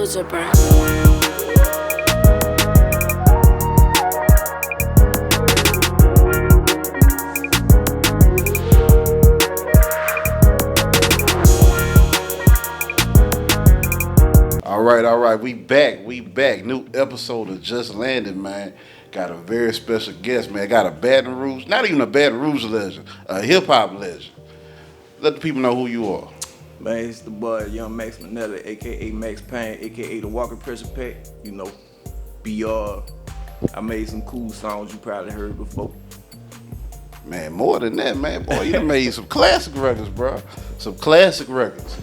loser, bro. All right, we back. New episode of Just Landed, man. Got a very special guest, man. Got a Baton Rouge, not even a Baton Rouge legend, a hip hop legend. Let the people know who you are. Man, it's the boy, Young Max Minelli, aka Max Payne, aka the Walker Pressure Pack. You know, BR. I made some cool songs you probably heard before. Man, more than that, man. Boy, you done made some classic records, bro. Some classic records.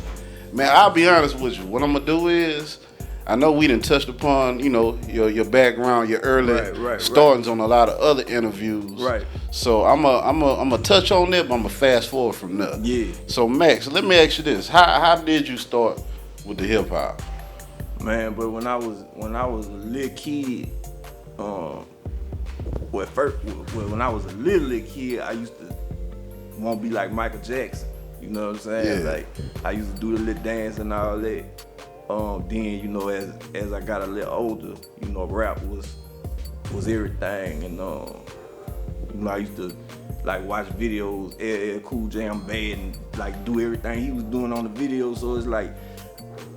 Man, I'll be honest with you. What I'm gonna do is, I know we done touched upon, you know, your background, your early startings on a lot of other interviews. Right. So I'm a touch on that, but I'm gonna fast forward from there. Yeah. So Max, let me ask you this: How did you start with the hip hop? Man, but when I was a little kid, when I was a little kid, I used to want to be like Michael Jackson. You know what I'm saying? Yeah. Like I used to do the little dance and all that. Then you know, as I got a little older, you know, rap was everything, and you know, I used to like watch videos, LL Cool J, I'm bad, and like do everything he was doing on the video. So it's like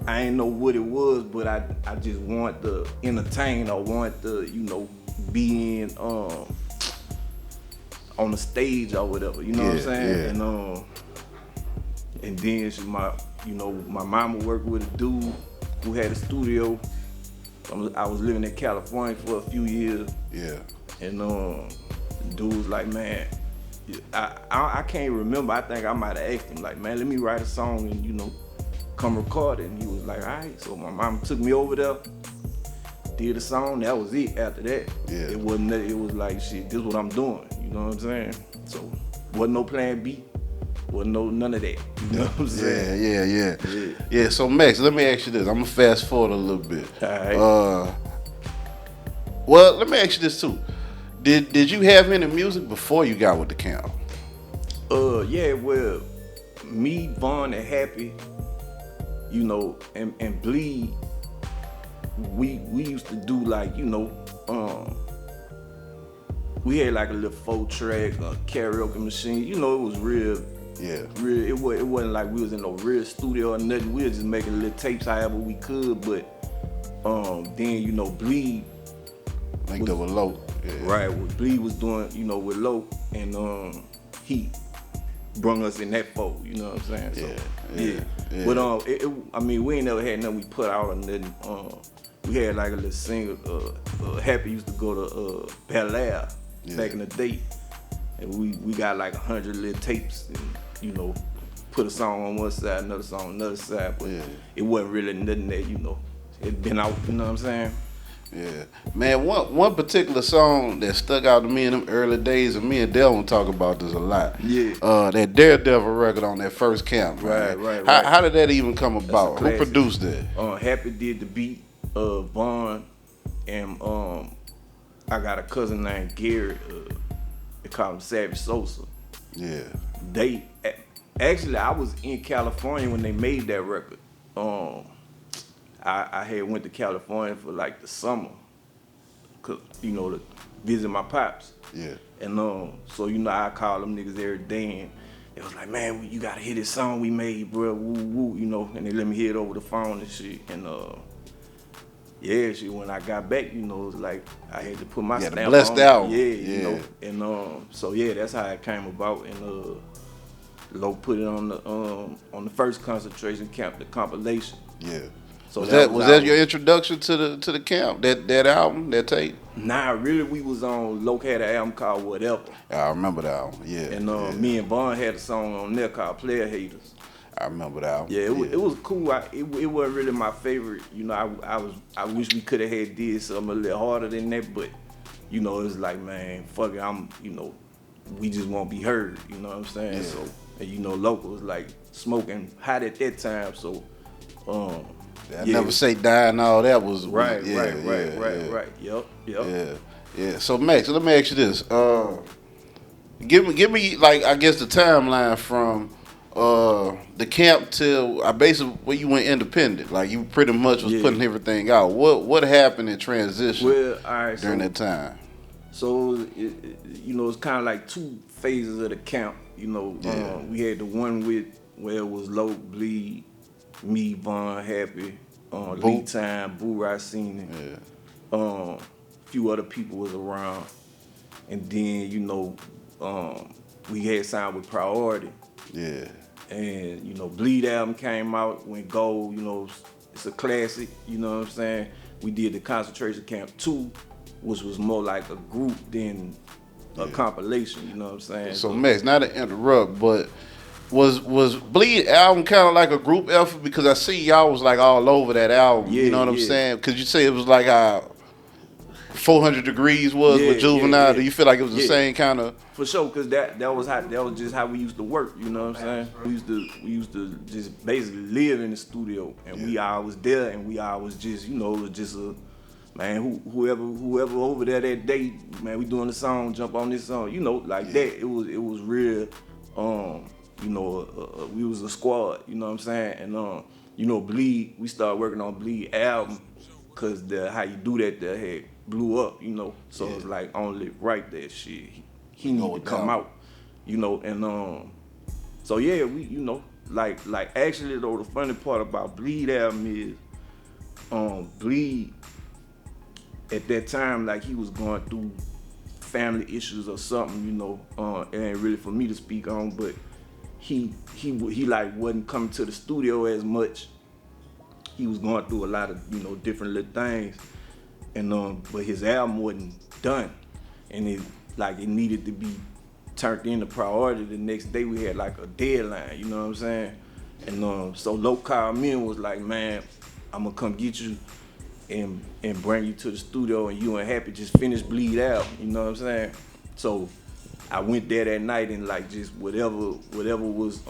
I ain't know what it was, but I just want to entertain or want to, you know, be in on the stage or whatever. You know what I'm saying? Yeah. And then my mama worked with a dude who had a studio. I was living in California for a few years. Yeah. And dude was like, man, I can't remember. I think I might have asked him, like, man, let me write a song and, you know, come record it. And he was like, all right. So my mom took me over there, did a song. That was it. After that, Yeah. it was like, shit, this is what I'm doing. You know what I'm saying? So wasn't no plan B. Wasn't none of that. You know what I'm saying? Yeah. So Max, let me ask you this. I'm gonna fast forward a little bit. All right. Well, let me ask you this too. Did you have any music before you got with the camp? Yeah, well, me, Vaughn, and Happy, you know, and Bleed, we used to do like, you know, we had like a little 4-track karaoke machine. You know, it was real. Yeah. Real. It wasn't like we was in no real studio or nothing. We was just making little tapes however we could. But then, you know, Bleed. Like that with Low. Yeah. Right. What Bleed was doing, you know, with Low, and he brung us in that fold. You know what I'm saying? So, yeah. But I mean, we ain't never had nothing we put out or nothing. We had like a little single. Happy used to go to Bel Air back in the day, and we got like 100 little tapes, and you know, put a song on one side, another song on another side, but it wasn't really nothing that, you know, it been out. You know what I'm saying? Yeah, man. One particular song that stuck out to me in them early days, and me and Del talk about this a lot. Yeah. That Daredevil record on that first camp. Man. Right. How did that even come about? Who produced that? Happy did the beat. Vaughn, and I got a cousin named Gary. They call him Savage Sosa. Yeah. They actually, I was in California when they made that record. I had went to California for like the summer, cause you know, to visit my pops. Yeah. And so you know, I call them niggas every day, and they was like, man, you gotta hear this song we made, bro. Woo woo, you know. And they let me hear it over the phone and shit. And yeah, shit. When I got back, you know, it was like I had to put my stamp on. Blessed out. Yeah, you know. And so yeah, that's how it came about. And Lo put it on the first concentration camp, the compilation. Yeah. So was that your introduction to the camp? That album, that tape? Nah, really, we was on. Lo had an album called Whatever. I remember that album. Yeah. And me and Vaughn had a song on there called Player Haters. I remember that album. Yeah, it was cool. It wasn't really my favorite. You know, I wish we could have had did something a little harder than that, but you know, it's like, man, fuck it. You know, we just won't be heard. You know what I'm saying? Yeah. So, and you know, Local was like smoking hot at that time. So, Never Say Die and all that was right. Yep. Yeah. So Max, let me ask you this. Give me like, I guess, the timeline from the camp till I basically when you went independent, like you pretty much was putting everything out. What happened in transition during that time? So it's kind of like two phases of the camp. We had the one where it was Low, Bleed, me, Von, Happy, Lead Time, Boo Racine, few other people was around, and then we had signed with Priority. Yeah. And Bleed album came out, went gold. It's a classic. You know what I'm saying? We did the Concentration Camp 2, which was more like a group than a compilation. You know what I'm saying? So Max, not to interrupt, but was Bleed album kind of like a group effort? Because I see y'all was like all over that album. You know what I'm saying? Because you say it was like how 400 Degrees was with Juvenile. Do you feel like it was the same kind of? For sure, because that was just how we used to work. You know what I'm saying? We used to just basically live in the studio, and we always there, and we always just man, whoever over there that day, man, we doing the song, jump on this song, that. It was real. We was a squad. You know what I'm saying? And Bleed, we started working on Bleed album, cause how you do that there had blew up. So it's like only right that shit. He need to come out. And so yeah, we like actually though the funny part about Bleed album is Bleed at that time, like he was going through family issues or something, it ain't really for me to speak on, but he like wasn't coming to the studio as much. He was going through a lot of different little things, and but his album wasn't done, and it needed to be turned into Priority. The next day we had like a deadline, you know what I'm saying? And so Loc called me and was like, man, I'm gonna come get you and bring you to the studio, and you and Happy just finish Bleed out, you know what I'm saying? So I went there that night, and like just whatever was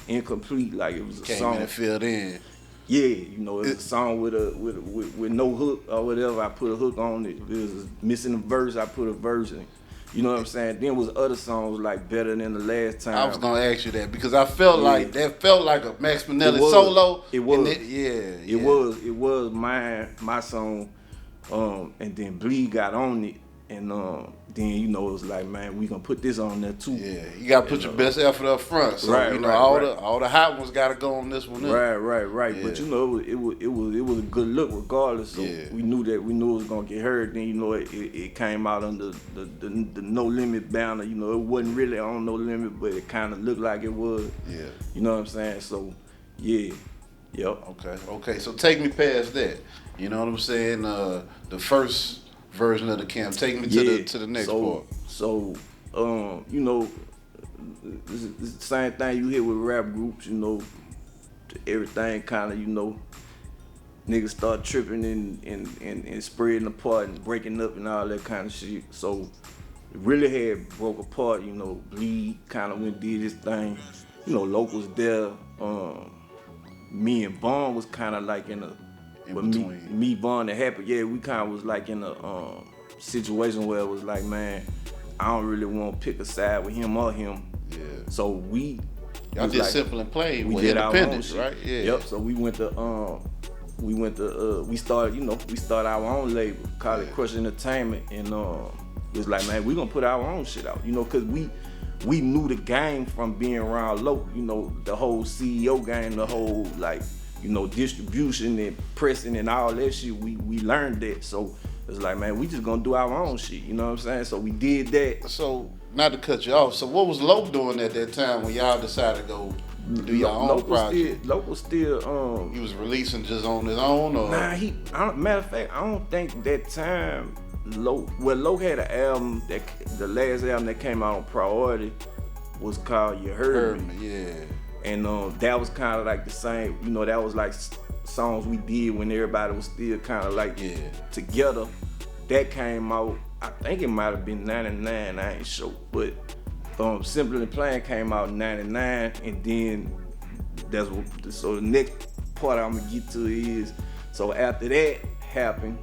incomplete, like it was a song and filled in. Yeah, it was a song with no hook or whatever. I put a hook on it. If it was missing a verse, I put a verse in. You know what I'm saying? Then was other songs like Better Than the Last Time. I was gonna ask you that because I felt like that felt like a Max Minelli solo. It was. It was my song. And then Bleed got on it, and then it was like, man, we gonna put this on there too. Yeah, you gotta put your best effort up front. So all the hot ones gotta go on this one. Right. Yeah. But it was a good look regardless. So we knew it was gonna get heard. Then it came out under the No Limit banner. It wasn't really on No Limit, but it kind of looked like it was. Yeah. You know what I'm saying? So yeah. Yep. Okay. So take me past that. You know what I'm saying? The first version of the camp. Take me to the next part. So, it's the same thing you hear with rap groups. Everything kind of niggas start tripping and spreading apart and breaking up and all that kind of shit. So it really had broke apart. Bleed kind of went did his thing. Loc was there. Me and Vaughn was kind of like in between. Me, Vaughn, and Happy, we kind of was like in a situation where it was like, man, I don't really want to pick a side with him or him. Yeah. So y'all did Simple and Plain. We did our own shit, right? Yeah. Yep. So we started our own label, called it Crush Entertainment, and it was like, man, we gonna put our own shit out, cause we knew the game from being around Loc, the whole CEO game, the whole distribution and pressing and all that shit. We learned that, so it's like, man, we just gonna do our own shit. You know what I'm saying? So we did that. So not to cut you off. So what was Loc doing at that time when y'all decided to go do your own project? Loc was still he was releasing just on his own, or matter of fact, I don't think that time Loc had an album the last album that came out on Priority was called You Heard Me. Yeah. And that was kind of like the same, that was like songs we did when everybody was still kind of like together. That came out, I think it might have been 99, I ain't sure. But Simple and Plain came out in 99, and then so the next part I'm gonna get to is, so after that happened,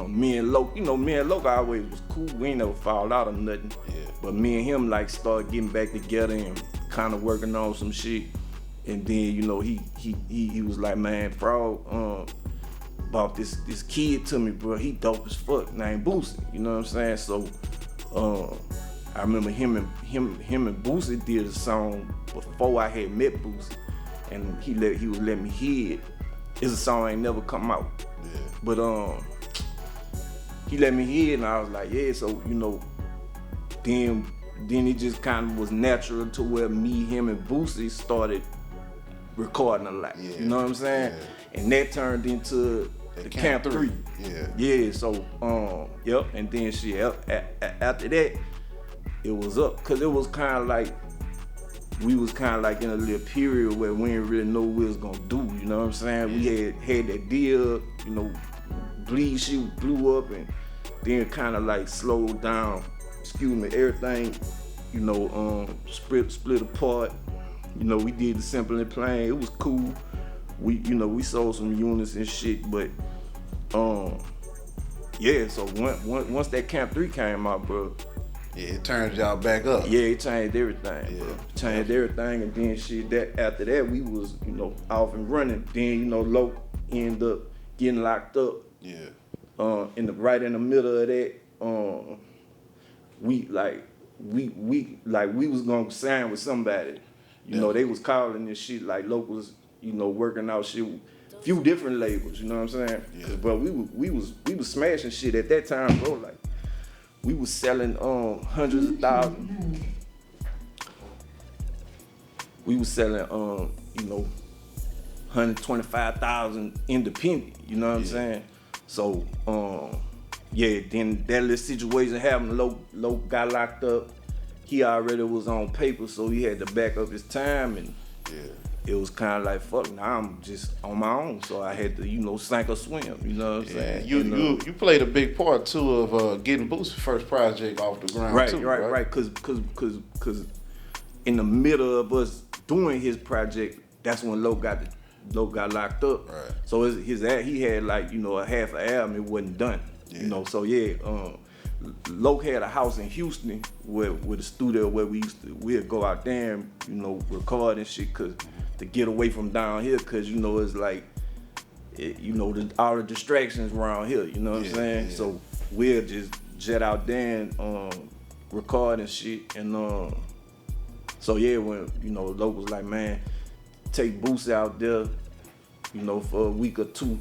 me and Loc always was cool. We ain't never fall out or nothing. Yeah. But me and him started getting back together and kind of working on some shit. And then, you know, he was like, man, Frog bought this kid to me, bro. He dope as fuck, named Boosie. You know what I'm saying? So I remember him and Boosie did a song before I had met Boosie, and he would let me hear it. It's a song ain't never come out. Yeah. But he let me hear it, and I was like, yeah. So, you know, then it just kind of was natural to where me, him, and Boosie started recording a lot. Yeah. You know what I'm saying? Yeah. And that turned into the Camp 3. Yeah. Yeah. So yep. And then after that, it was up, cause it was kind of like we was kind of like in a little period where we didn't really know what we was gonna do. You know what I'm saying? We had that deal. You know, Bleed shit blew up, and then kind of like slowed down. Excuse me, everything. You know, split apart. You know, we did the Simple and Plain. It was cool. We sold some units and shit, but yeah. So once that Camp 3 came out, bro. Yeah, it turned y'all back up. Yeah, it changed everything, bro. Changed everything, and then shit. That after that, we was off and running. Then Loc ended up getting locked up. Yeah. Right in the middle of that, we was gonna sign with somebody. You know, they was calling this shit like Loc was, working out shit with a few different labels, you know what I'm saying? Yeah. But we was smashing shit at that time, bro. Like we was selling hundreds of thousands. We was selling 125,000 independent, you know what I'm saying? So then that little situation happened. Loc got locked up. He already was on paper, so he had to back up his time, and it was kind of like, fuck, now I'm just on my own, so I had to, sink or swim, you know what I'm saying? You played a big part, too, of getting Boosie's first project off the ground, right, because in the middle of us doing his project, that's when Loc got locked up. Right. So he had like, a half an album, it wasn't done, so Loc had a house in Houston with a studio where we'd go out there and record and shit, cause to get away from down here, cause it's like all the distractions around here, you know what I'm saying? Yeah. So we'll just jet out there and record and shit, and when Loc was like, man, take Boosie out there, for a week or two,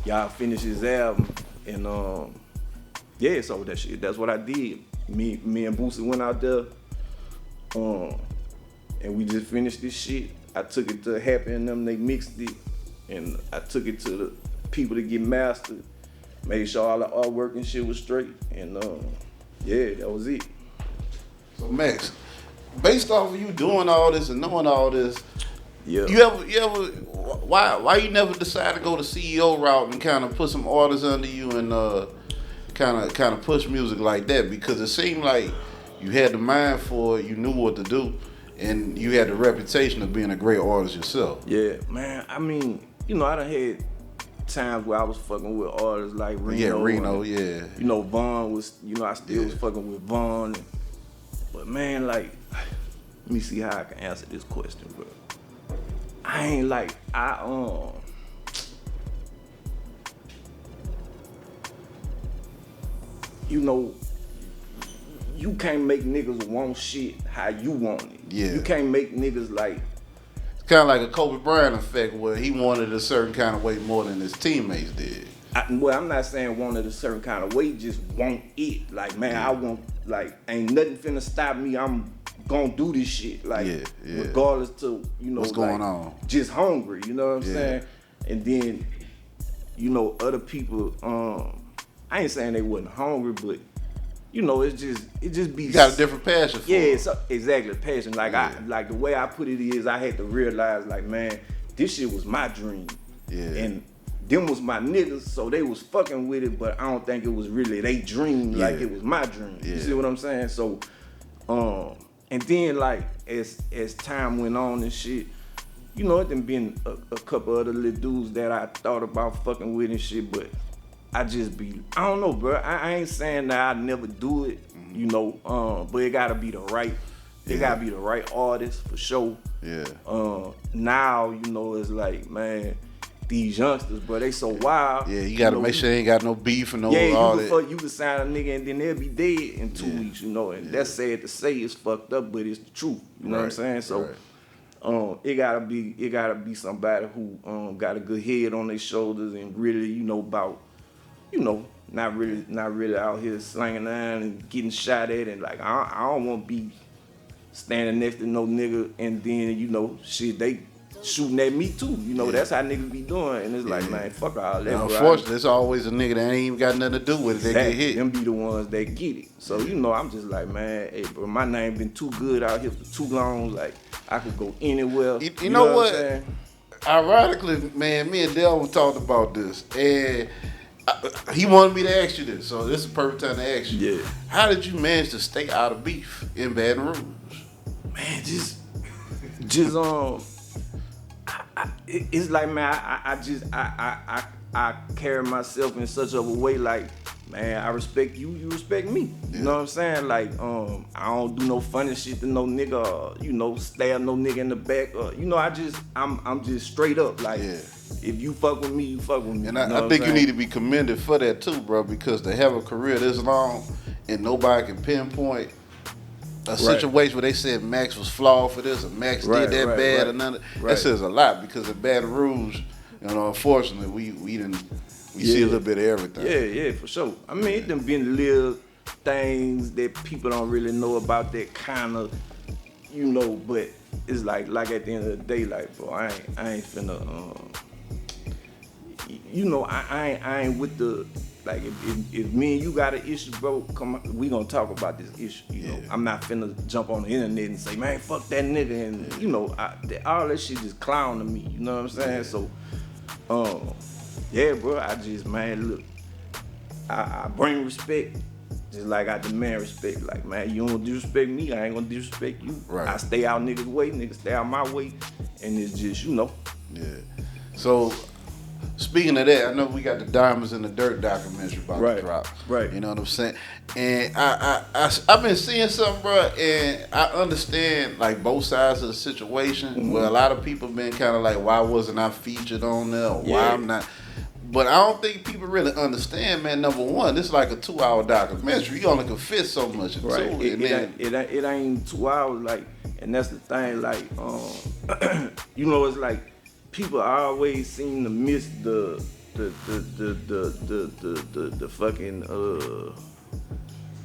y'all finish his album, and so that's what I did. Me and Boosie went out there, and we just finished this shit. I took it to Happy and them, they mixed it, and I took it to the people to get mastered, made sure all the artwork and shit was straight, and that was it. So Max, based off of you doing all this and knowing all this, yeah, you ever why you never decide to go the CEO route and kind of put some artists under you and kind of push music like that? Because it seemed like you had the mind for it, you knew what to do, and you had the reputation of being a great artist yourself. Yeah, man. I mean, I done had times where I was fucking with artists like Reno. Yeah, Reno, and, Vaughn was, I still was fucking with Vaughn. But man, like, let me see how I can answer this question, bro. I ain't like, you can't make niggas want shit how you want it. Yeah. You can't make niggas like. It's kind of like a Kobe Bryant effect where he wanted a certain kind of way more than his teammates did. I'm not saying wanted a certain kind of way, just want it. Like, man, I want, like, ain't nothing finna stop me. I'm gonna do this shit. Like, regardless to, what's going on. Just hungry, you know what I'm saying? And then, other people, I ain't saying they wasn't hungry, but it just be. You got a different passion for it. Yeah, exactly, passion. Like like the way I put it is, I had to realize, like, man, this shit was my dream. Yeah. And them was my niggas, so they was fucking with it, but I don't think it was really they dream like it was my dream. Yeah. You see what I'm saying? So, and then like as time went on and shit, it done been a couple other little dudes that I thought about fucking with and shit, but I just be, I don't know, bro. I ain't saying that I never do it, but it gotta be the right They gotta be the right artist for sure. Yeah. Now, you know, it's like, man, these youngsters, bro, they so wild. Yeah, you gotta make sure they ain't got no beef and no all that. You can sign a nigga and then they'll be dead in 2 weeks, you know, and that's sad to say, it's fucked up, but it's the truth. You know what I'm saying? So it gotta be somebody who got a good head on their shoulders and really, you know, about, you know, not really out here slanging iron and getting shot at, and like I don't want to be standing next to no nigga and then, you know, shit, they shooting at me too. You know, that's how niggas be doing. And it's like, man, fuck all that. Now, unfortunately, it's always a nigga that ain't even got nothing to do with it. They get hit. Them be the ones that get it. So, you know, I'm just like, man, hey, bro, my name been too good out here for too long. Like, I could go anywhere. You know what? Ironically, man, me and Delvin talked about this. And he wanted me to ask you this. So this is the perfect time to ask you. Yeah. How did you manage to stay out of beef in Baton Rouge? Man, it's like, man, I carry myself in such of a way, like, man, I respect you, you respect me. You know what I'm saying? Like, I don't do no funny shit to no nigga, or, you know, stab no nigga in the back, or, you know, I'm just straight up, like, if you fuck with me, you fuck with me. And I think you need to be commended for that too, bro, because to have a career this long and nobody can pinpoint a situation where they said Max was flawed for this or Max did that bad or none. That says a lot, because in Baton Rouge, you know, unfortunately, we see a little bit of everything. Yeah, for sure. I mean, it done been little things that people don't really know about that kind of, you know, but it's like at the end of the day, like, bro, I ain't finna, you know, I ain't with the, like, if me and you got an issue, bro, come on, we gonna talk about this issue, you know. I'm not finna jump on the internet and say, man, fuck that nigga, and, you know, all that shit just clown to me, you know what I'm saying? So, yeah, bro, I just, man, look, I bring respect, just like I demand respect. Like, man, you don't disrespect me, I ain't gonna disrespect you. Right. I stay out niggas' way, niggas stay out my way, and it's just, you know. Yeah. So, speaking of that, I know we got the Diamonds in the Dirt documentary about to drop. Right. You know what I'm saying? And I've been seeing something, bro, and I understand, like, both sides of the situation, where a lot of people been kind of like, why wasn't I featured on there, or why I'm not. But I don't think people really understand, man. Number one, this is like a 2-hour documentary. You only can fit so much into it. It ain't 2 hours, like, and that's the thing, like, you know, it's like, people always seem to miss the fucking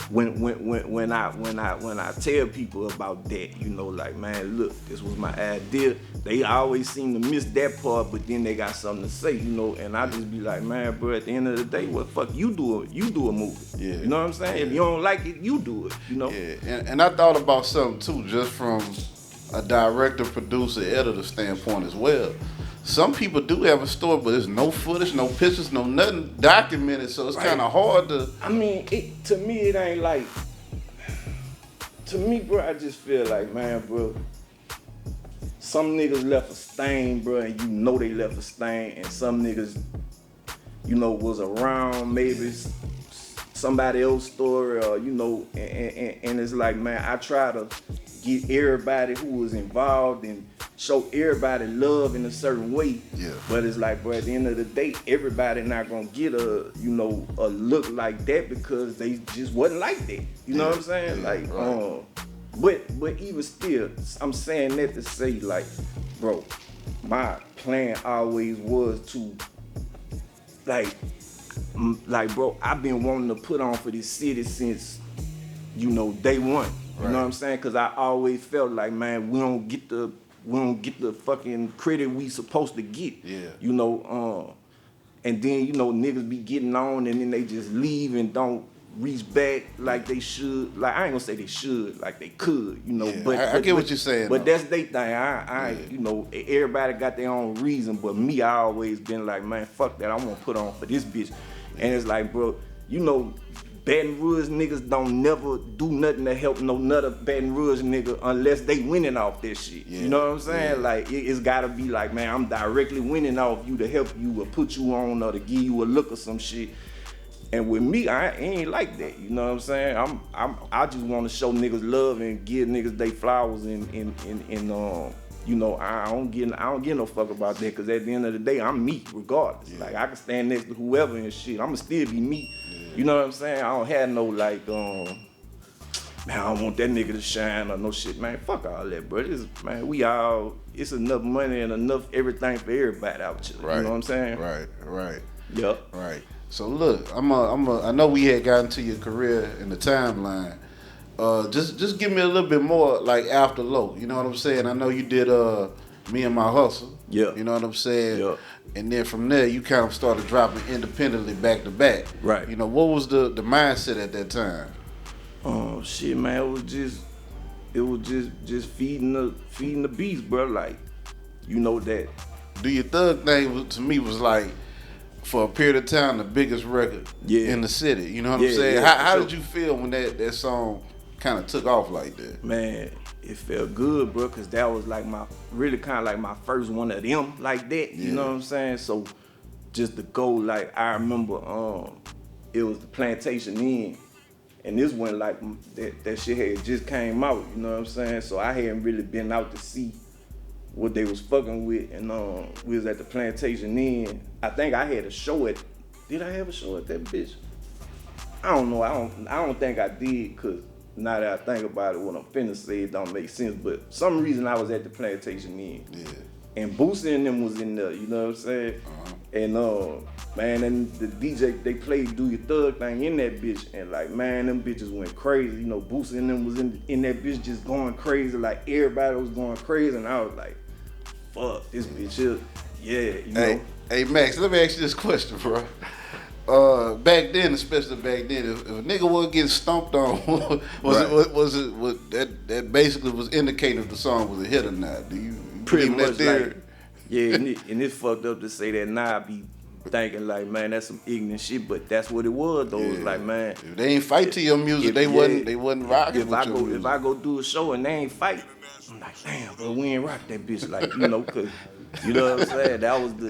when I tell people about that, you know, like, man, look, this was my idea. They always seem to miss that part, but then they got something to say, you know, and I just be like, man, bro, at the end of the day, what fuck you do a movie. Yeah. You know what I'm saying? If you don't like it, you do it, you know? Yeah, and I thought about something too, just from a director, producer, editor standpoint as well. Some people do have a story, but there's no footage, no pictures, no nothing documented, so it's kind of hard to... I mean, to me, it ain't like... To me, bro, I just feel like, man, bro, some niggas left a stain, bro, and you know they left a stain, and some niggas, you know, was around maybe somebody else's story, or, you know, and it's like, man, I try to get everybody who was involved and show everybody love in a certain way. Yeah. But it's like, bro, at the end of the day, everybody not gonna get a, you know, a look like that because they just wasn't like that. You know what I'm saying? Yeah, like, but even still, I'm saying that to say, like, bro, my plan always was to, like, bro, I've been wanting to put on for this city since, you know, day one. You know what I'm saying? Cause I always felt like, man, we don't get the fucking credit we supposed to get. Yeah. You know, and then, you know, niggas be getting on and then they just leave and don't reach back like they should. Like, I ain't gonna say they should, like they could, you know. Yeah, but I get what you're saying. But that's their thing. I you know, everybody got their own reason, but me, I always been like, man, fuck that, I wanna put on for this bitch. And it's like, bro, you know, Baton Rouge niggas don't never do nothing to help no nother Baton Rouge nigga unless they winning off that shit. Yeah. You know what I'm saying? Yeah. Like, it's gotta be like, man, I'm directly winning off you to help you or put you on or to give you a look or some shit. And with me, I ain't like that. You know what I'm saying? I just want to show niggas love and give niggas they flowers and you know, I don't give no fuck about that, because at the end of the day, I'm me regardless. Like, I can stand next to whoever and shit. I'ma still be me. You know what I'm saying? I don't have no like man, I don't want that nigga to shine or no shit, man. Fuck all that, bro. Man, it's enough money and enough everything for everybody out here. Right. You know what I'm saying? Right. Yep. Right. So look, I know we had gotten to your career in the timeline. Just give me a little bit more like after Low. You know what I'm saying? I know you did Me and My Hustle. Yeah. You know what I'm saying? Yeah. And then from there you kind of started dropping independently back to back. Right. You know, what was the mindset at that time? Oh shit, man, it was just feeding the beast, bro. Like, you know that. Do Your Thug thing to me was like, for a period of time, the biggest record in the city. You know what I'm saying? How did you feel when that song kind of took off like that? Man, it felt good, bro, because that was like really kind of like my first one of them like that. You know what I'm saying? So just to go, like, I remember it was the Plantation Inn, and this one like that shit had just came out. You know what I'm saying? So I hadn't really been out to see what they was fucking with, and we was at the Plantation Inn. I think I had a show at. Did I have a show at that bitch? I don't know. I don't think I did, cause now that I think about it, what I'm finna say, it don't make sense. But some reason I was at the Plantation Inn. Yeah. And Boosie and them was in there. You know what I'm saying? And man, and the DJ, they played Do Your Thug thing in that bitch, and like, man, them bitches went crazy. You know, Boosie and them was in that bitch just going crazy. Like, everybody was going crazy, and I was like, fuck, this bitch is, you know. Hey, Max, let me ask you this question, bro. Back then, especially back then, if a nigga was getting stomped on, was it that basically was indicating if the song was a hit or not? Do you Pretty believe much that theory? like, yeah, and it's fucked up to say that now. I be thinking like, man, that's some ignorant shit, but that's what it was though. It was like, man, if they ain't fight to your music, they wasn't rocking with your music. If I go do a show and they ain't fight, I'm like, damn, bro, we ain't rock that bitch, like, you know, cause you know what I'm saying? That was the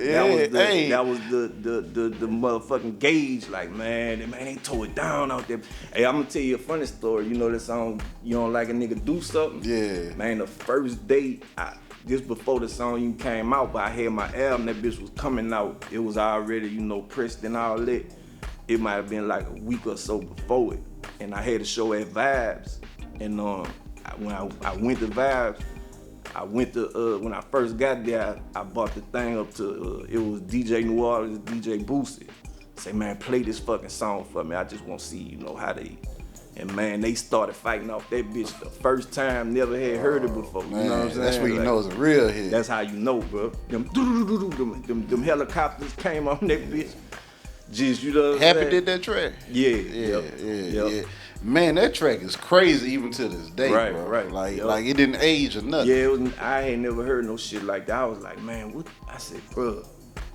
motherfucking gauge, like, man, they tore it down out there. Hey, I'm gonna tell you a funny story. You know that song, You Don't Like a Nigga Do Something? Yeah. Man, the first day, just before the song even came out, but I had my album, that bitch was coming out. It was already, you know, pressed and all that. It might have been like a week or so before it. And I had a show at Vibes. And when I went to Vibes, when I first got there, I bought the thing up to, it was DJ New Orleans, DJ Boosie. Say, man, play this fucking song for me. I just want to see, you know, how they. And man, they started fighting off that bitch the first time, never had heard it before. Man, you know what I'm saying? That's when you like, know it's a real hit. That's how you know, bro. Them helicopters came on that bitch. Just, you know what I'm Happy saying? did that track? Yeah. Man, that track is crazy even to this day, bro. Right. Like it didn't age or nothing. Yeah, I ain't never heard no shit like that. I was like, man, what? I said, bro,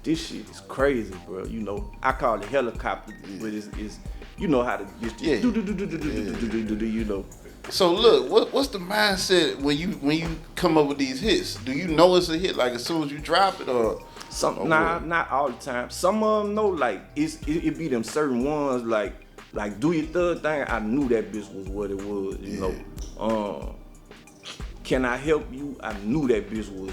this shit is crazy, bro. You know, I call it helicopter, but it's you know how to just you know. So look, what's the mindset when you come up with these hits? Do you know it's a hit like as soon as you drop it or? Not all the time. Some of them know, like it be them certain ones like Do Your Thug thing. I knew that bitch was what it was, you know. Can I Help You? I knew that bitch was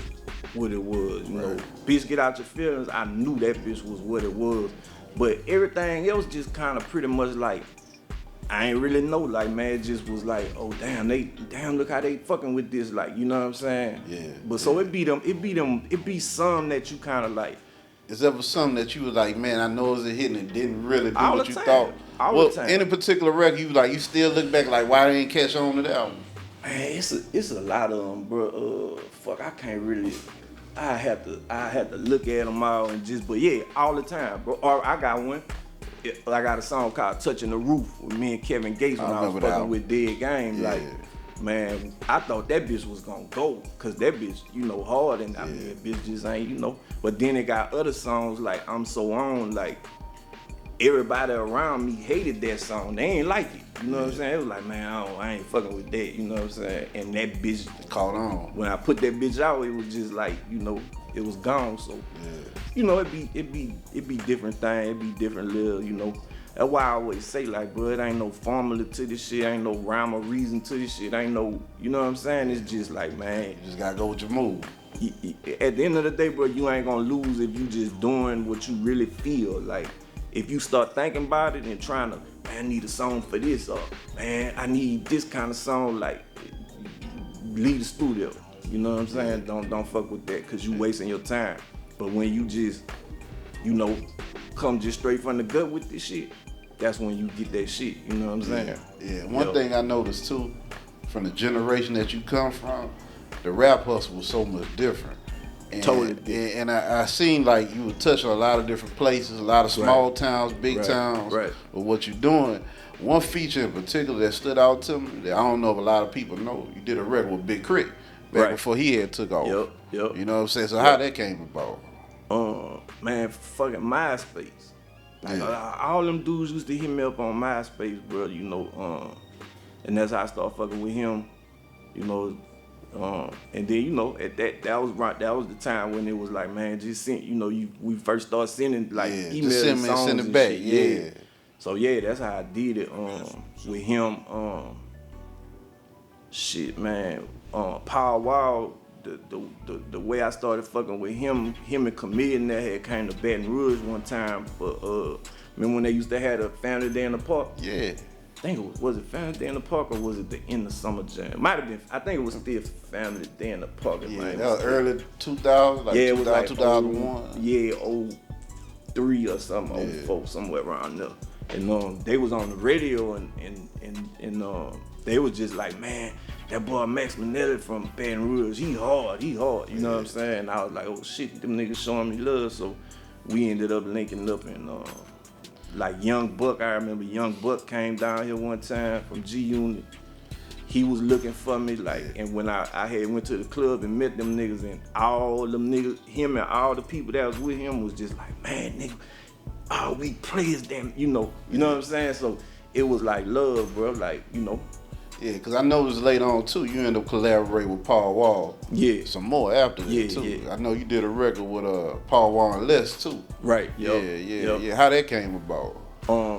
what it was, you know. Bitch, Get Out Your Feelings. I knew that bitch was what it was. But everything else just kind of pretty much like, I ain't really know, like, man, it just was like, oh damn, look how they fucking with this, like, you know what I'm saying? Yeah. But so it be some that you kind of like. Is there something that you was like, man, I know it's a hit and it didn't really do All what the you time. thought? All the time. Any particular record you still look back like, why they ain't catch on to that album? Man, it's a lot of them, bro. Fuck, I can't really. I had to look at them all and just, but yeah, all the time, bro. Or I got one. I got a song called "Touching the Roof" with me and Kevin Gates when I was fucking with Dead Game. Yeah. Like, man, I thought that bitch was gonna go, cause that bitch, you know, hard, and I mean, that bitch just ain't, you know. But then it got other songs like "I'm So On," like. Everybody around me hated that song. They ain't like it. You know what I'm saying? It was like, man, I ain't fucking with that. You know what I'm saying? And that bitch caught on. When I put that bitch out, it was just like, you know, it was gone. So, you know, it be different things. It be different little, you know. That's why I always say, like, bro, it ain't no formula to this shit, ain't no rhyme or reason to this shit, ain't no, you know what I'm saying? It's just like, man, You just gotta go with your move. at the end of the day, bro, you ain't gonna lose if you just doing what you really feel. Like, if you start thinking about it and trying to, man, I need a song for this, or man, I need this kind of song, like, leave the studio. You know what I'm saying? Don't fuck with that, cause you wasting your time. But when you just, you know, come just straight from the gut with this shit, that's when you get that shit. You know what I'm saying? Yeah. One thing I noticed too, from the generation that you come from, the rap hustle was so much different. And, Totally different. And I seen like you would touch on a lot of different places, a lot of small towns, big towns, with what you're doing. One feature in particular that stood out to me that I don't know if a lot of people know, you did a record with Big Crit back before he had took off. Yep. You know what I'm saying? So how that came about? Man, fucking MySpace. Like, all them dudes used to hit me up on MySpace, bro, you know, and that's how I started fucking with him, you know, and then, you know, at that was the time when it was like, man, just send, you know, we first started sending like emails and songs send it and back, shit. So yeah, that's how I did it with him. Shit, man, Paul Wall. The way I started fucking with him and Chameleon that had came to Baton Rouge one time for remember when they used to have a Family Day in the Park? Yeah. I think it was it Family Day in the Park or was it the In the Summer Jam? Might have been. I think it was still Family Day in the Park. Yeah, that was early 2000, like 2000, like 2001. Yeah, 03 or something, 04, somewhere around there. And they was on the radio and they was just like, man, that boy Max Minelli from Baton Rouge, he hard, you know what I'm saying? And I was like, oh shit, them niggas showing me love, so we ended up linking up and like Young Buck, I remember Young Buck came down here one time from G Unit. He was looking for me, like, and when I had went to the club and met them niggas, and all them niggas, him and all the people that was with him was just like, man, nigga, we players, damn, you know what I'm saying? So it was like love, bro, like, you know. Yeah, because I noticed later on, too, you ended up collaborating with Paul Wall. Yeah. Some more after that, too. Yeah. I know you did a record with Paul Wall and Les, too. Right, Yeah. How that came about?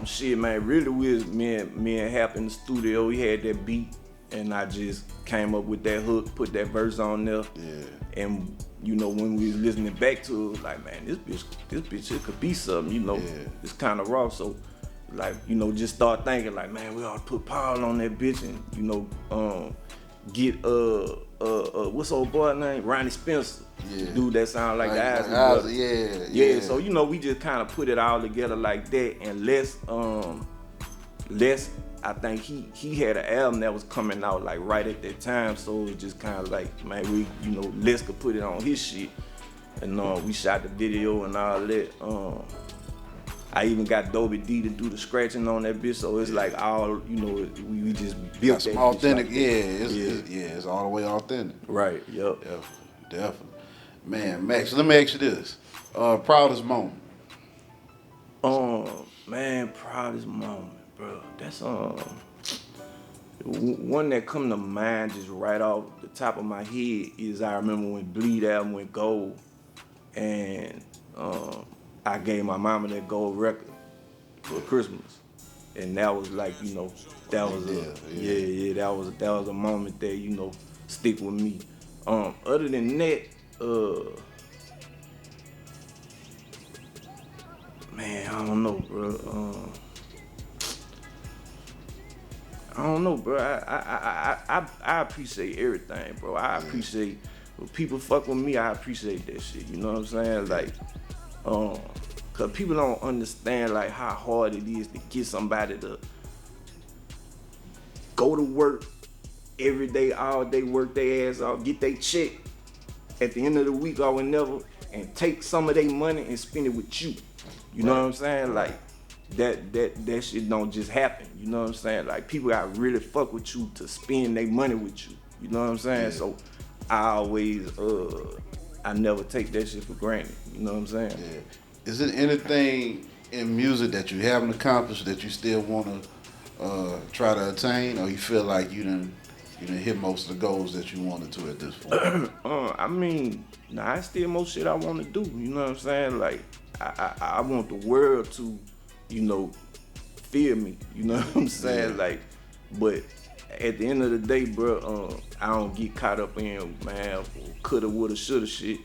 Shit, man, really was me and Hap in the studio. We had that beat, and I just came up with that hook, put that verse on there. Yeah. And, you know, when we was listening back to it, it was like, man, this bitch, it could be something, you know. Yeah. It's kind of raw, so... Like, you know, just start thinking like, man, we ought to put Paul on that bitch and, you know, get what's old boy name? Ronnie Spencer. Yeah. Dude that sound like the Isley Brothers. Yeah. So, you know, we just kind of put it all together like that. And Les, I think he had an album that was coming out like right at that time. So it was just kind of like, man, we, you know, Les could put it on his shit. And we shot the video and all that. I even got Dobie D to do the scratching on that bitch, so it's like all, you know, we just built that. Authentic, like it's all the way authentic. Right, yep. Definitely. Man, Max, let me ask you this. Proudest moment? Man, proudest moment, bro. That's one that come to mind just right off the top of my head is I remember when Bleed album went gold, and I gave my mama that gold record for Christmas, and that was like, you know, that was that was a moment that, you know, stick with me. Other than that, man, I don't know, bro. I don't know, bro. I appreciate everything, bro. I appreciate when people fuck with me. I appreciate that shit. You know what I'm saying? Like. Cause people don't understand like how hard it is to get somebody to go to work every day, all day, work their ass off, get their check at the end of the week or whenever, and take some of their money and spend it with you. You know what I'm saying? Like that shit don't just happen. You know what I'm saying? Like people gotta really fuck with you to spend their money with you. You know what I'm saying? Yeah. So I always I never take that shit for granted. You know what I'm saying? Yeah. Is it anything in music that you haven't accomplished that you still want to try to attain, or you feel like you done hit most of the goals that you wanted to at this point? I mean, I still more shit I want to do. You know what I'm saying? Like I want the world to, you know, feel me. You know what I'm saying? Yeah. Like, but at the end of the day, bro, I don't get caught up in, man, coulda, woulda, shoulda shit.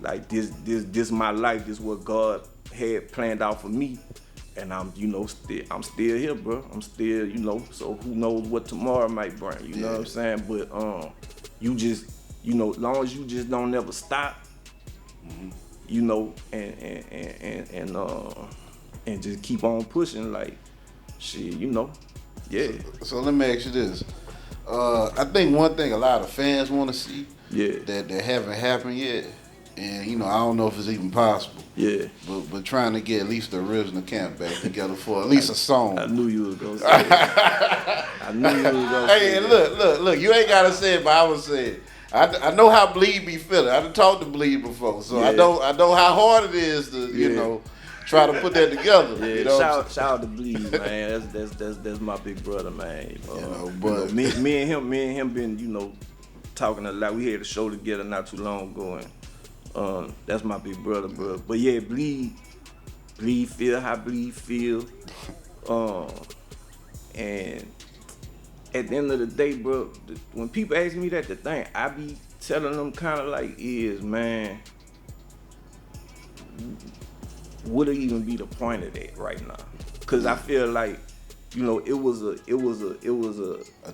Like this my life. This what God had planned out for me, and I'm, I'm still here, bro. I'm still, So who knows what tomorrow might bring? You know what I'm saying? But you just, as long as you just don't never stop, and just keep on pushing, like, shit, yeah. So let me ask you this. I think one thing a lot of fans want to see that haven't happened yet, and I don't know if it's even possible. Yeah. But trying to get at least the original camp back together for at least a song. I knew you was gonna say that. I knew you was gonna say Hey, that. look, you ain't gotta say it, but I would say it. I know how Bleed be feeling. I done talked to Bleed before, so I know how hard it is to try to put that together. Yeah, shout out to Bleed, man. That's my big brother, man. But me and him been talking a lot. We had a show together not too long ago, and that's my big brother, bro. But yeah, Bleed feel how Bleed feel, and at the end of the day, bro, when people ask me that, the thing I be telling them kind of like is, man, would it even be the point of that right now? Cause I feel like, it was a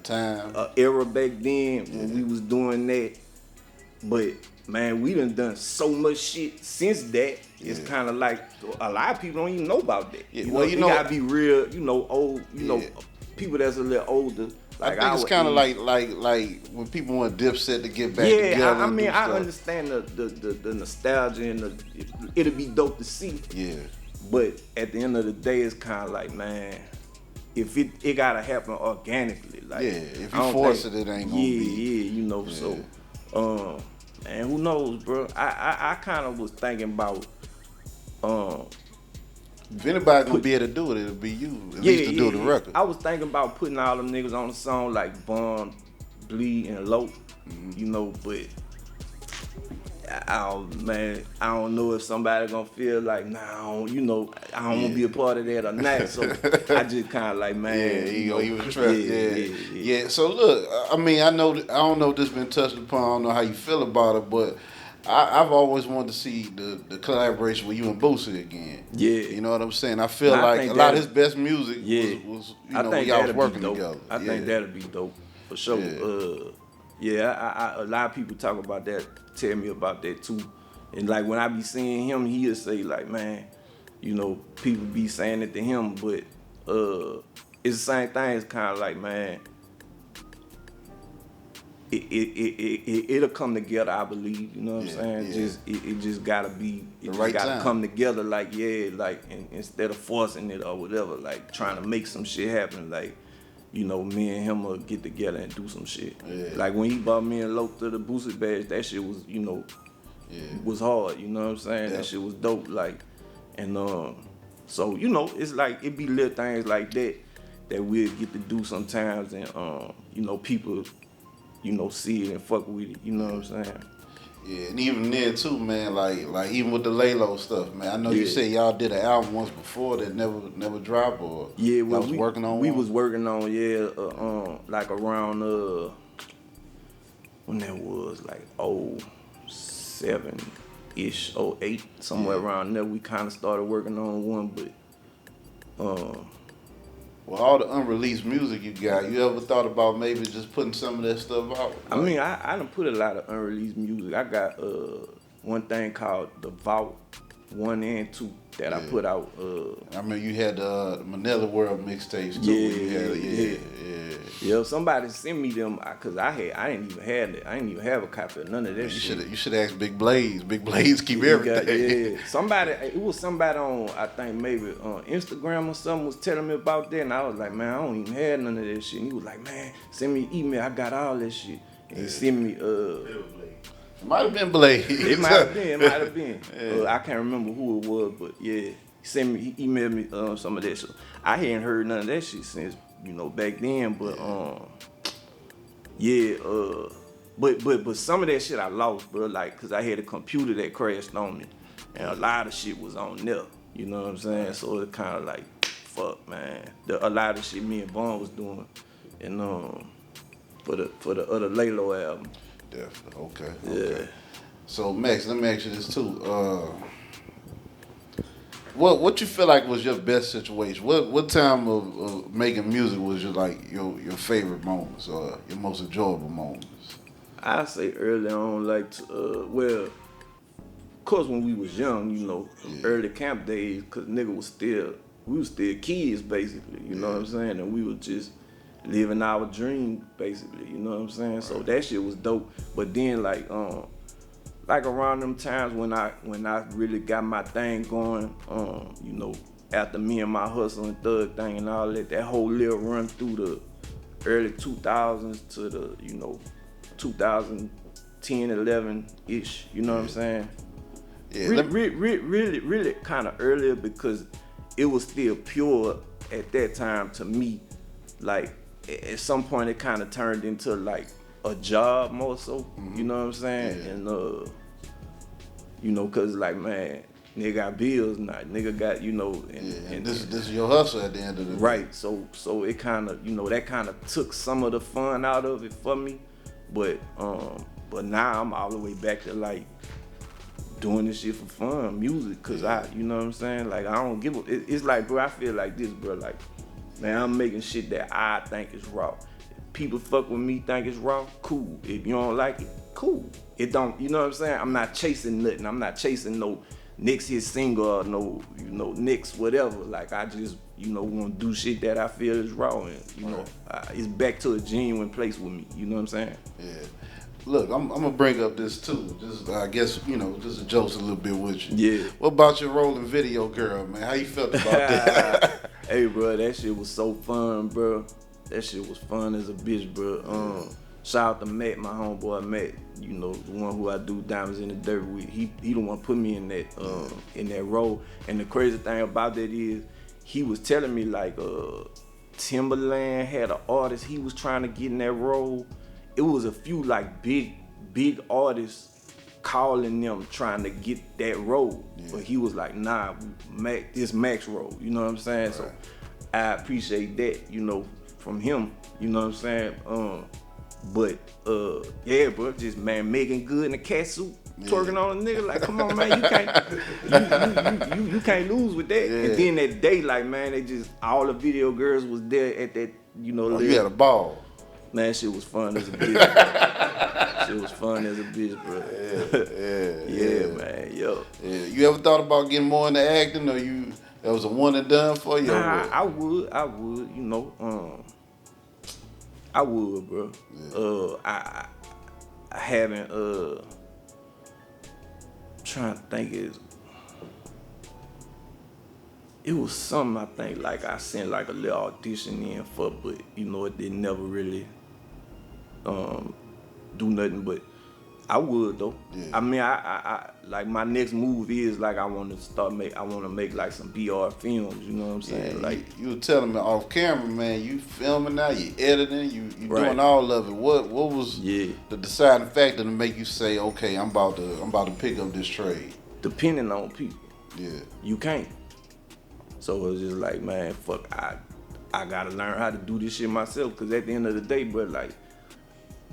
time, a era back then when we was doing that, but man, we done so much shit since that. It's kind of like a lot of people don't even know about that. Yeah. You gotta be real, old, people that's a little older. Like, I think it's kind of like when people want Dipset to get back together. Yeah, I mean, I understand the nostalgia and it'll be dope to see. Yeah. But at the end of the day, it's kind of like, man, if it gotta happen organically. Like, if you force it, it ain't gonna be. Yeah. So, man, who knows, bro? I kind of was thinking about, if anybody gonna be able to do it, it'll be you. At least to do the record. I was thinking about putting all them niggas on the song like Bun, Bleed, and Lope, but I don't know if somebody gonna feel like, nah, I don't want to be a part of that or not. So I just kind of like, man, you was trapped. Yeah. So look, I mean, I don't know if this been touched upon. I don't know how you feel about it, but I've always wanted to see the collaboration with you and Boosie again. Yeah. You know what I'm saying? I feel like a lot of his best music was when y'all was working together. I think that'll be dope, for sure. A lot of people talk about that, tell me about that too. And like when I be seeing him, he'll say like, man, people be saying it to him, but it's the same thing. It's kind of like, man, it'll come together, I believe. You know what I'm saying? Yeah. It just gotta be. It the right gotta time. come together. Like instead of forcing it or whatever, like trying to make some shit happen. Like, me and him will get together and do some shit. Yeah. Like when he brought me and Lope to the Boosie badge, that shit was, was hard. You know what I'm saying? Yeah. That shit was dope. Like, and so it's like it be little things like that we'll get to do sometimes, and people. See it and fuck with it. You know what I'm saying? Yeah, and even then too, man. Like even with the Laylo stuff, man. I know you said y'all did an album once before that never dropped, or we was working on. We was working on like around when that was like 07-ish, 08, somewhere around there. We kind of started working on one, but well, all the unreleased music you got, you ever thought about maybe just putting some of that stuff out? I mean, I done put a lot of unreleased music. I got one thing called The Vault 1 and 2 that I put out. I mean, you had the Manila World mixtapes too. Yeah, somebody sent me them because I didn't even have it. I didn't even have a copy of none of that shit. You should ask Big Blaze. Big Blaze keep everything. It was somebody on, I think maybe on Instagram or something was telling me about that, and I was like, man, I don't even have none of that shit. And he was like, man, send me an email. I got all that shit. And he sent me It might have been Blaze. It might have been. I can't remember who it was, but yeah, he emailed me some of that shit. I hadn't heard none of that shit since back then, but but some of that shit I lost, bro. Like, cause I had a computer that crashed on me, and a lot of shit was on there. You know what I'm saying? So it kind of like fuck, man. A lot of shit me and Vaughn was doing, and for the other Laylo album. Definitely. Okay. Yeah. Okay. So Max, let me ask you this too. What you feel like was your best situation? What time of making music was your favorite moments or your most enjoyable moments? I say early on, like, well, of course when we was young, you know, early camp days, cause we was still kids basically, you know what I'm saying, and we was just living our dream basically, you know what I'm saying. So that shit was dope. But then like around them times when I really got my thing going, you know, after me and my hustle and thug thing and all that whole little run through the early 2000s to the, you know, 2010, 11-ish, you know what I'm saying? Yeah, Really kind of earlier because it was still pure at that time to me. Like at some point it kind of turned into like a job more so, you know what I'm saying? Yeah. And you know, cause like, man, nigga got bills now, nigga got, you know, and this is your hustle at the end of the day. Right. So it kind of, you know, that kind of took some of the fun out of it for me, but now I'm all the way back to like doing this shit for fun, music, cause you know what I'm saying? Like I don't give a, it's like, bro, I feel like this, bro, like, man, I'm making shit that I think is raw. If people fuck with me, think it's raw, cool. If you don't like it, cool. It don't, you know what I'm saying? I'm not chasing nothing. I'm not chasing no next hit single or no, you know, next whatever. Like I just, you know, want to do shit that I feel is raw, and you know, it's back to a genuine place with me. You know what I'm saying? Yeah. Look, I'm gonna bring up this too. Just I guess, you know, just a joke a little bit with you. Yeah. What about your rolling video girl, man? How you felt about that? Hey, bro, that shit was so fun, bro. That shit was fun as a bitch, bro. Shout out to Matt, my homeboy Matt. You know, the one who I do Diamonds in the Dirt with. He the one put me in that role. And the crazy thing about that is, he was telling me like Timberland had an artist he was trying to get in that role. It was a few like big artists calling them trying to get that role. Yeah. But he was like, nah, this Max role. You know what I'm saying? Right. So I appreciate that, you know, from him. You know what I'm saying? But yeah, bro, just man making good in a cat suit, twerking on a nigga. Like, come on, man, you can't lose with that. Yeah. And then that day, like, man, they just all the video girls was there at that, you know. You had a ball. Man, shit was fun as a bitch. Shit was fun as a bitch, bro. Yeah, man, yo. Yeah. You ever thought about getting more into acting, or that was a one and done for you? Nah, I would, you know. I would, bro. Yeah. I haven't. Trying to think it was something I think like I sent like a little audition in for, but you know it didn't never really do nothing. But I would though. Yeah. I mean, I like my next move is like I want to make like some BR films. You know what I'm saying? Yeah, like you were telling me off camera, man. You filming now, you editing, you doing all of it. What was the deciding factor to make you say, okay, I'm about to pick up this trade? Depending on people. Yeah. You can't. So it's just like, man, fuck, I gotta learn how to do this shit myself. Cause at the end of the day, bro, like,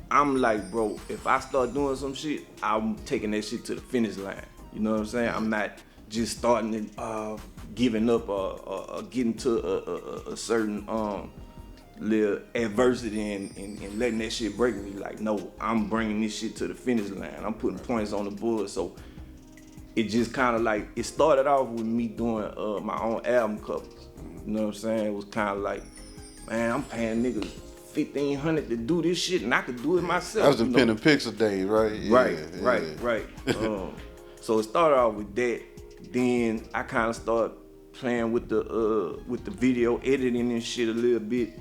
I'm like, bro, if I start doing some shit, I'm taking that shit to the finish line. You know what I'm saying? I'm not just starting and giving up or getting to a certain little adversity and letting that shit break me. Like, no, I'm bringing this shit to the finish line. I'm putting points on the board. So it just kind of like, it started off with me doing my own album covers. You know what I'm saying? It was kind of like, man, I'm paying niggas $1,500 to do this shit, and I could do it myself. That was the pen and pixel days, right? Yeah, right. So it started off with that. Then I kind of started playing with the video editing and shit a little bit.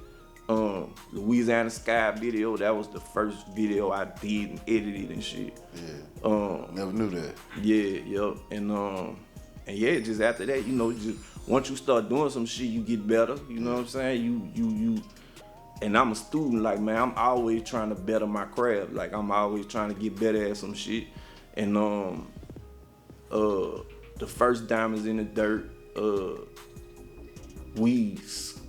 Louisiana Sky video, that was the first video I did and edited and shit. Yeah. Never knew that. Yeah. And yeah, just after that, you know, just once you start doing some shit, you get better. You know what I'm saying? You. And I'm a student, like, man, I'm always trying to better my craft. Like, I'm always trying to get better at some shit. And the first Diamonds in the Dirt, we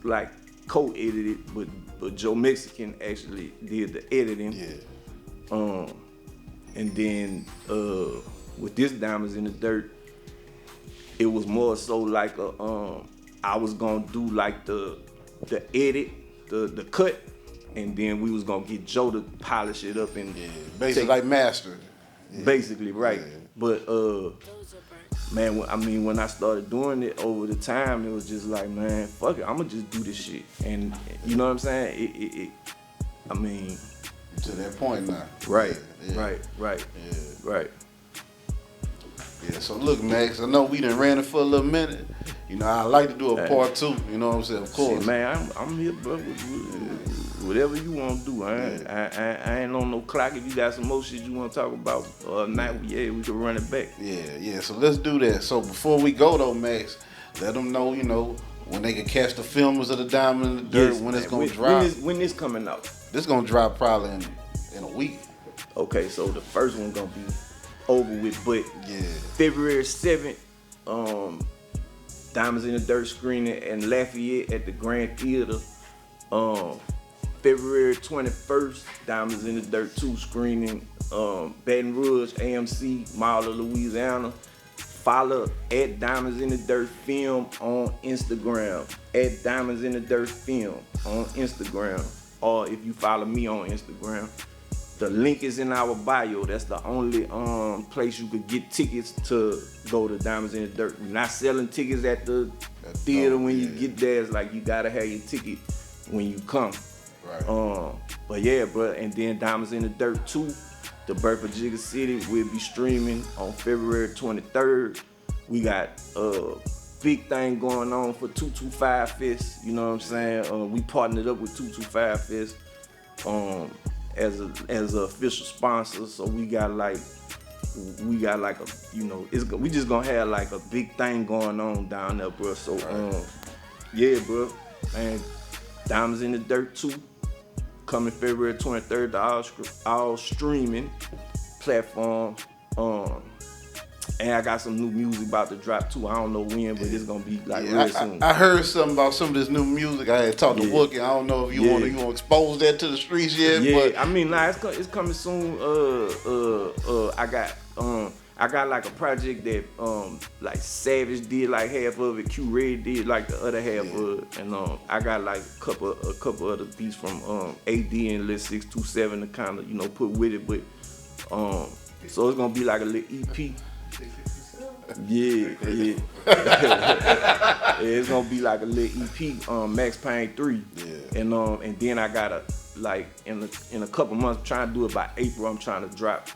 like co-edited, but Joe Mexican actually did the editing. Yeah. And then with this Diamonds in the Dirt, it was more so like I was gonna do like the edit, the cut, and then we was gonna get Joe to polish it up and basically like master. Yeah. Basically, right. Yeah. But man, when I started doing it over the time, it was just like, man, fuck it, I'ma just do this shit. And you know what I'm saying? I mean, to that point now. Right, Yeah. right. Yeah, so look, Max, I know we done ran it for a little minute. You know, I like to do a part 2, you know what I'm saying? Of course. Shit, man, I'm here, bro. Whatever you want to do. I ain't on no clock. If you got some more shit you want to talk about or not, we can run it back. Yeah, so let's do that. So before we go, though, Max, let them know, you know, when they can catch the filmers of the Diamond in the Dirt, when it's going to drop. When this coming out? This going to drop probably in a week. Okay, so the first one going to be over with, but yeah, February 7th, Diamonds in the Dirt screening in Lafayette at the Grand Theater. February 21st, Diamonds in the Dirt 2 screening, Baton Rouge, AMC, Mall of Louisiana. Follow at Diamonds in the Dirt Film on Instagram. At Diamonds in the Dirt Film on Instagram. Or if you follow me on Instagram, the link is in our bio. That's the only place you could get tickets to go to Diamonds in the Dirt. We're not selling tickets at the theater when you get there. It's like you gotta have your ticket when you come. Right. But yeah, bro. And then Diamonds in the Dirt 2, The Birth of Jigga City, will be streaming on February 23rd. We got a big thing going on for 225 Fest. You know what I'm saying? We partnered up with 225 Fest. As a official sponsor, so we got like a, you know, we just gonna have like a big thing going on down there, bro. So yeah, bro, and Diamonds in the Dirt 2 coming February 23rd to all streaming platforms. And I got some new music about to drop too. I don't know when, but it's gonna be like real soon. I heard something about some of this new music. I had talked to Wookie. I don't know if you want to expose that to the streets yet. Yeah, but I mean, it's coming soon. I got like a project that like Savage did like half of it, Q Red did like the other half of it, and I got like a couple other beats from AD and Lit 627 to kind of, you know, put with it, but so it's gonna be like a little EP. Yeah. It's gonna be like a little EP, Max Payne 3. Yeah. And then I gotta, like, in a couple months, I'm trying to do it by April. I'm trying to drop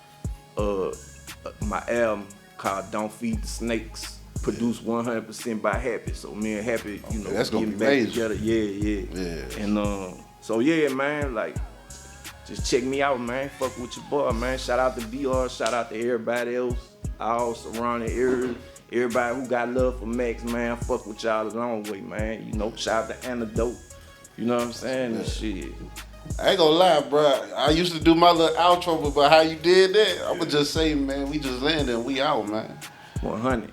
my album called Don't Feed the Snakes, produced 100% by Happy. So me and Happy, you know, that's getting gonna be back major. together. Yeah. And so yeah, man, like, just check me out, man. Fuck with your boy, man. Shout out to BR, shout out to everybody else, all surrounding areas. Everybody who got love for Max, man, fuck with y'all a long way, man. You know, shout out to Antidote. You know what I'm saying? And shit. I ain't gonna lie, bro. I used to do my little outro, but how you did that, I'ma just say, man, we just landed and we out, man. 100.